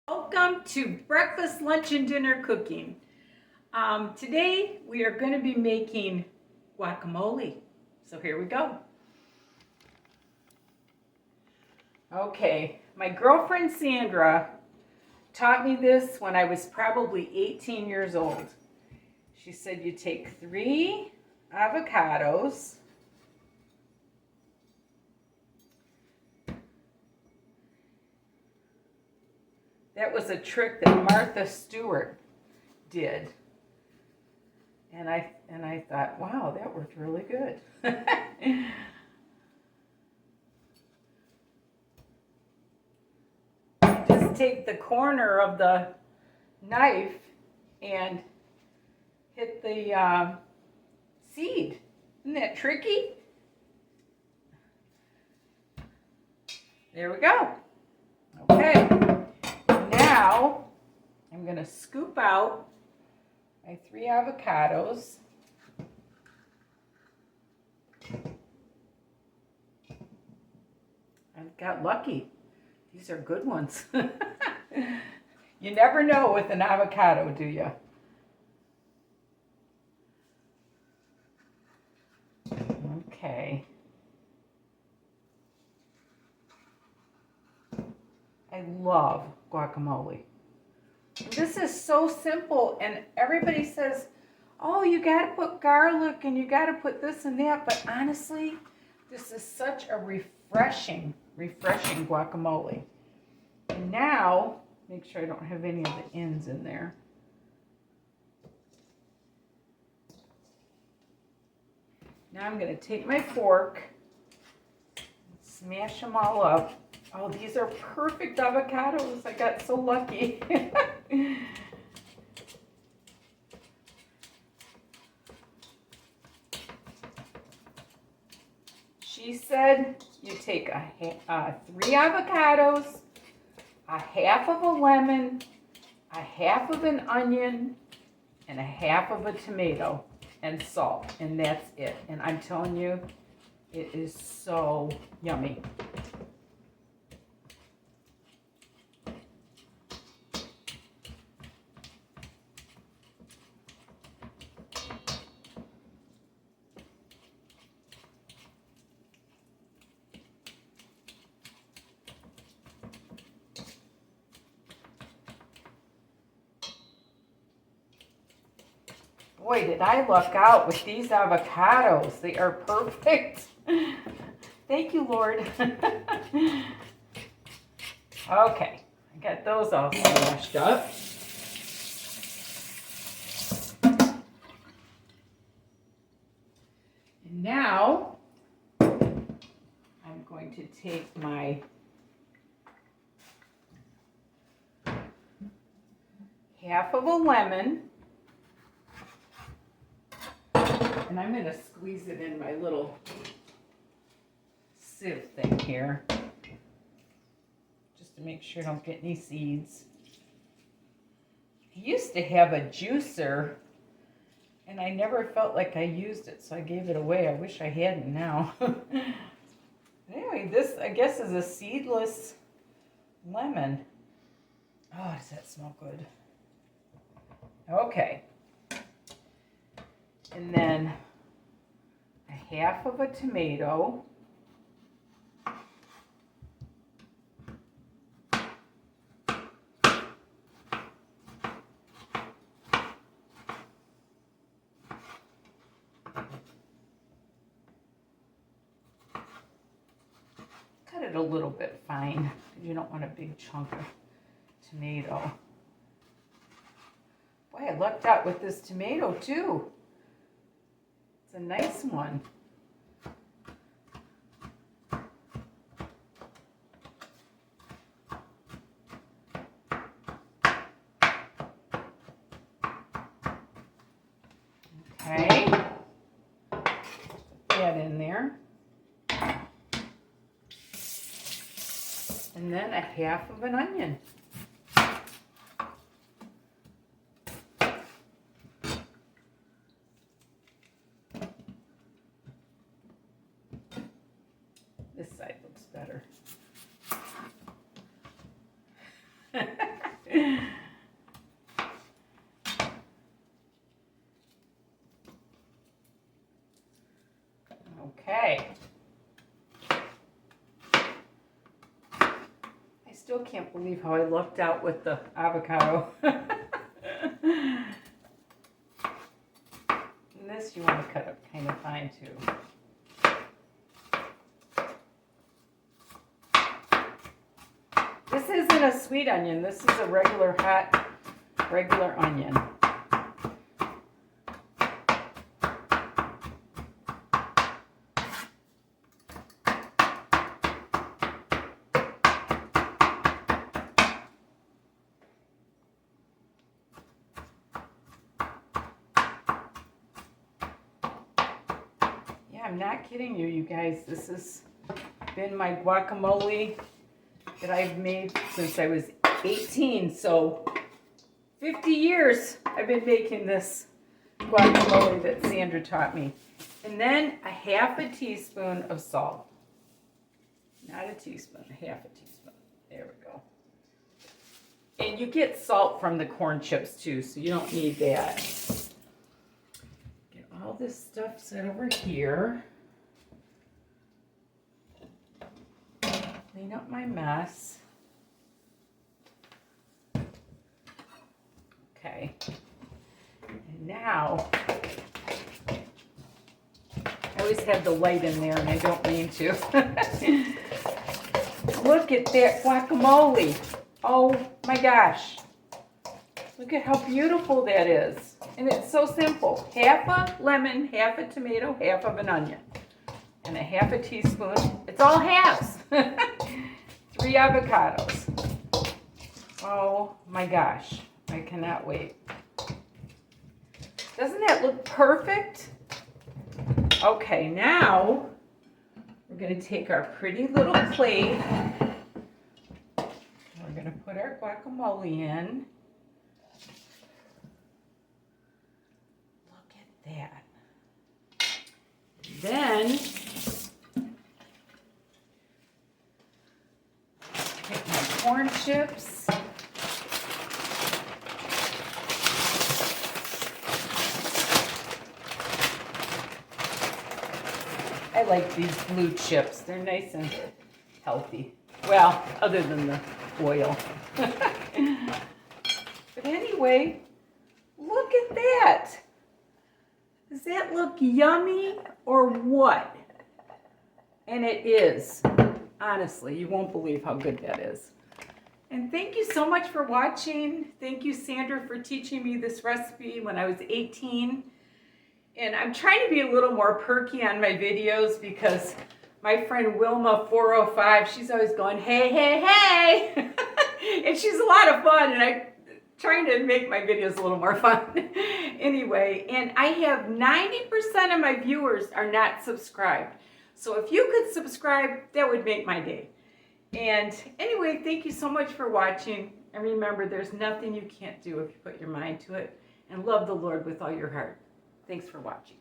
Welcome to breakfast, lunch, and dinner cooking. Today we are going to be making guacamole. So here we go. Okay, my girlfriend Sandra taught me this when I was probably 18 years old. She said you take 3 avocados, that was a trick that Martha Stewart did. And I thought, wow, that worked really good. Just take the corner of the knife and hit the seed. Isn't that tricky? There we go. Okay. Now I'm going to scoop out my 3 avocados. I got lucky. These are good ones. You never know with an avocado, do you? Okay. I love guacamole. This is so simple, and everybody says, oh, you got to put garlic and you got to put this and that, but honestly, this is such a refreshing guacamole. And now, make sure I don't have any of the ends in there. Now I'm going to take my fork, smash them all up. Oh, these are perfect avocados. I got so lucky. She said you take 3 avocados, a half of a lemon, a half of an onion, and a half of a tomato, and salt, and that's it. And I'm telling you, it is so yummy. Boy, did I luck out with these avocados. They are perfect. Thank you, Lord. Okay, I got those all smashed up. And now, I'm going to take my half of a lemon, and I'm going to squeeze it in my little sieve thing here, just to make sure I don't get any seeds. I used to have a juicer, and I never felt like I used it, so I gave it away. I wish I hadn't now. Anyway, this, I guess, is a seedless lemon. Oh, does that smell good? Okay. And then a half of a tomato. Cut it a little bit fine. You don't want a big chunk of tomato. Boy, I lucked out with this tomato too. It's a nice one. Okay. Put that in there. And then a half of an onion. This side looks better. still can't believe how I lucked out with the avocado. And this you want to cut up kind of fine too. This isn't a sweet onion. This is a regular hot, regular onion. I'm not kidding you, you guys. This has been my guacamole that I've made since I was 18. So 50 years I've been making this guacamole that Sandra taught me. And then a half a teaspoon of salt. Not a teaspoon, a half a teaspoon. There we go. And you get salt from the corn chips too, so you don't need that. All this stuff set over here. Clean up my mess. Okay. And now, I always have the light in there and I don't mean to. Look at that guacamole. Oh my gosh. Look at how beautiful that is. And it's so simple. Half a lemon, half a tomato, half of an onion. And a half a teaspoon. It's all halves. 3 avocados. Oh my gosh. I cannot wait. Doesn't that look perfect? Okay, now we're going to take our pretty little plate. We're going to put our guacamole in. That. Then get my corn chips. I like these blue chips. They're nice and healthy. Well, other than the oil. But anyway, look at that. Does that look yummy or what? And it is. Honestly, you won't believe how good that is. And thank you so much for watching. Thank you, Sandra, for teaching me this recipe when I was 18. And I'm trying to be a little more perky on my videos because my friend Wilma405, she's always going, hey, hey, hey. And she's a lot of fun, and I'm trying to make my videos a little more fun. Anyway, and I have 90% of my viewers are not subscribed. So if you could subscribe, that would make my day. And anyway, thank you so much for watching. And remember, there's nothing you can't do if you put your mind to it. And love the Lord with all your heart. Thanks for watching.